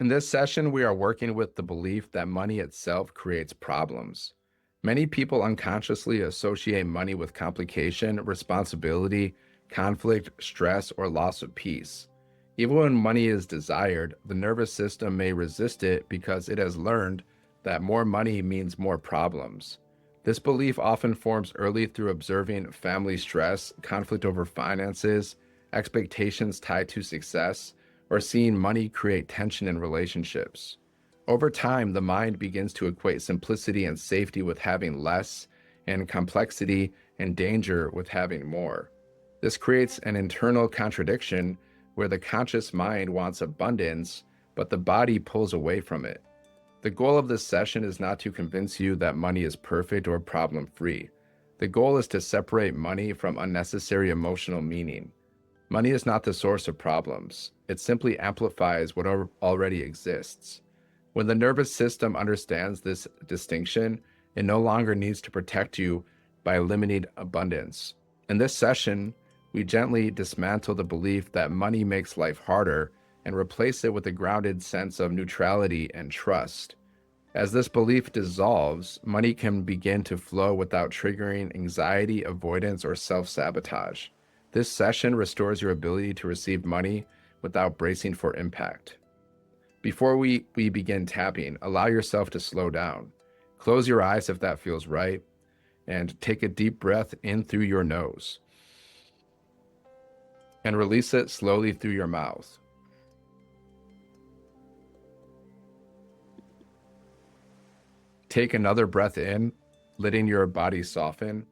In this session, we are working with the belief that money itself creates problems. Many people unconsciously associate money with complication, responsibility, conflict, stress, or loss of peace. Even when money is desired, the nervous system may resist it because it has learned that more money means more problems. This belief often forms early through observing family stress, conflict over finances, expectations tied to success, or seeing money create tension in relationships. Over time, the mind begins to equate simplicity and safety with having less, and complexity and danger with having more. This creates an internal contradiction where the conscious mind wants abundance, but the body pulls away from it. The goal of this session is not to convince you that money is perfect or problem-free. The goal is to separate money from unnecessary emotional meaning. Money is not the source of problems. It simply amplifies what already exists. When the nervous system understands this distinction, it no longer needs to protect you by limiting abundance. In this session, we gently dismantle the belief that money makes life harder and replace it with a grounded sense of neutrality and trust. As this belief dissolves, money can begin to flow without triggering anxiety, avoidance, or self-sabotage. This session restores your ability to receive money without bracing for impact. Before we begin tapping, allow yourself to slow down. Close your eyes if that feels right, and take a deep breath in through your nose. And release it slowly through your mouth. Take another breath in, letting your body soften.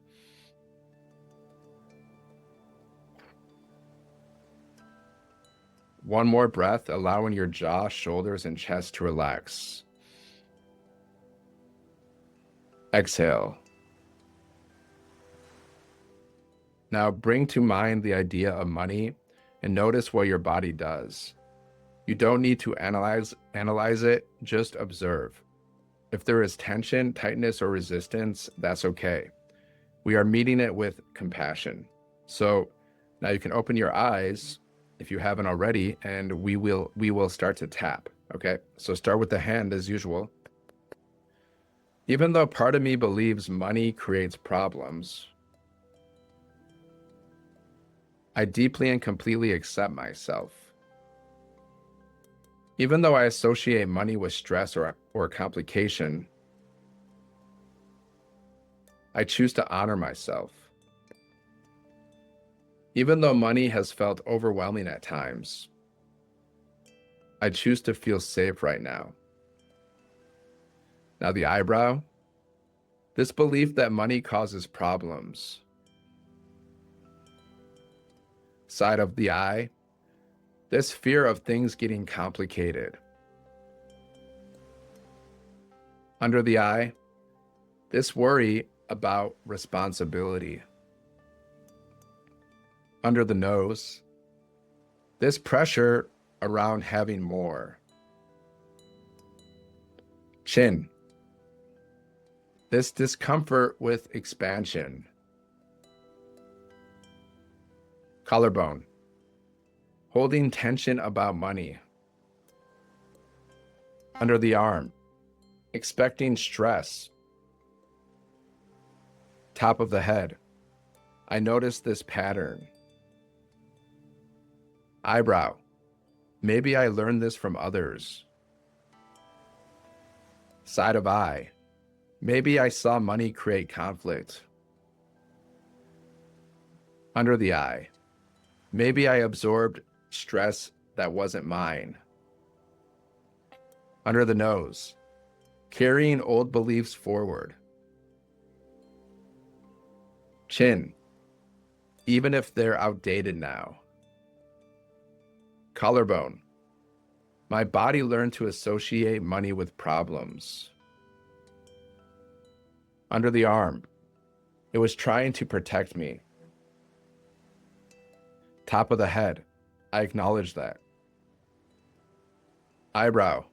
One more breath, allowing your jaw, shoulders, and chest to relax. Exhale. Now bring to mind the idea of money and notice what your body does. You don't need to analyze it, just observe. If there is tension, tightness, or resistance, that's okay. We are meeting it with compassion. So now you can open your eyes if you haven't already, and we will start to tap. Okay, so start with the hand as usual. Even though part of me believes money creates problems, I deeply and completely accept myself. Even though I associate money with stress or complication, I choose to honor myself. Even though money has felt overwhelming at times, I choose to feel safe right now. Now the eyebrow, this belief that money causes problems. Side of the eye, this fear of things getting complicated. Under the eye, this worry about responsibility. Under the nose, this pressure around having more. Chin, this discomfort with expansion. Collarbone, holding tension about money. Under the arm, expecting stress. Top of the head, I notice this pattern. Eyebrow, maybe I learned this from others. Side of eye, maybe I saw money create conflict. Under the eye, maybe I absorbed stress that wasn't mine. Under the nose, carrying old beliefs forward. Chin, even if they're outdated now. Collarbone, my body learned to associate money with problems. Under the arm, it was trying to protect me. Top of the head, I acknowledge that. Eyebrow,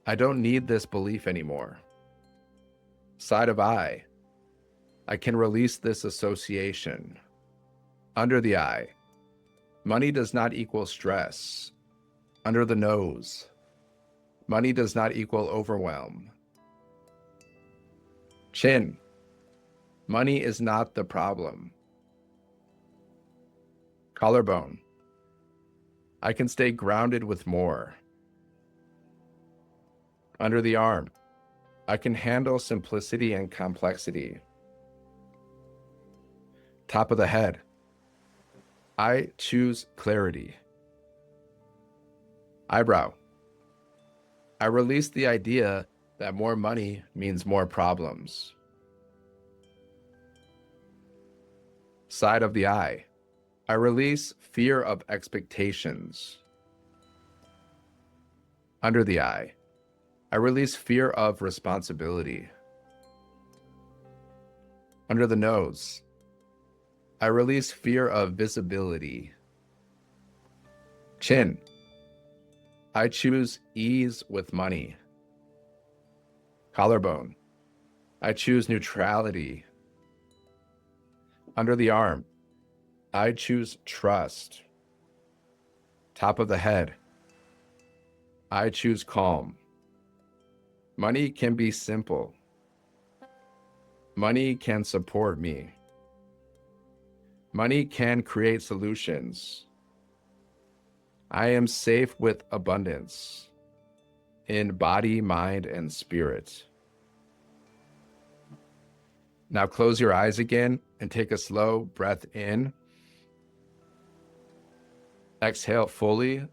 I don't need this belief anymore. Side of eye, I can release this association. Under the eye, money does not equal stress. Under the nose, Money does not equal overwhelm. Chin. Money is not the problem. Collarbone. I can stay grounded with more. Under the arm. I can handle simplicity and complexity. Top of the head. I choose clarity. Eyebrow. I release the idea that more money means more problems. Side of the eye. I release fear of expectations. Under the eye. I release fear of responsibility. Under the nose. I release fear of visibility. Chin. I choose ease with money. Collarbone. I choose neutrality. Under the arm. I choose trust. Top of the head. I choose calm. Money can be simple. Money can support me. Money can create solutions. I am safe with abundance in body, mind, and spirit. Now close your eyes again and take a slow breath in. Exhale fully.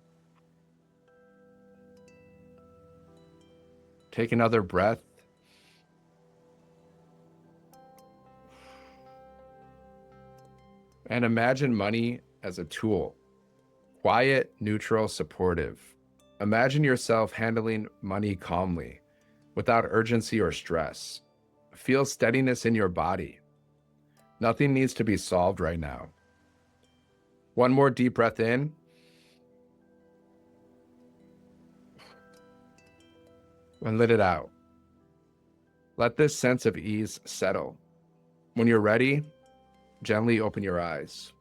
Take another breath. And imagine money as a tool. Quiet, neutral, supportive. Imagine yourself handling money calmly, without urgency or stress. Feel steadiness in your body. Nothing needs to be solved right now. One more deep breath in. And let it out. Let this sense of ease settle. When you're ready, gently open your eyes.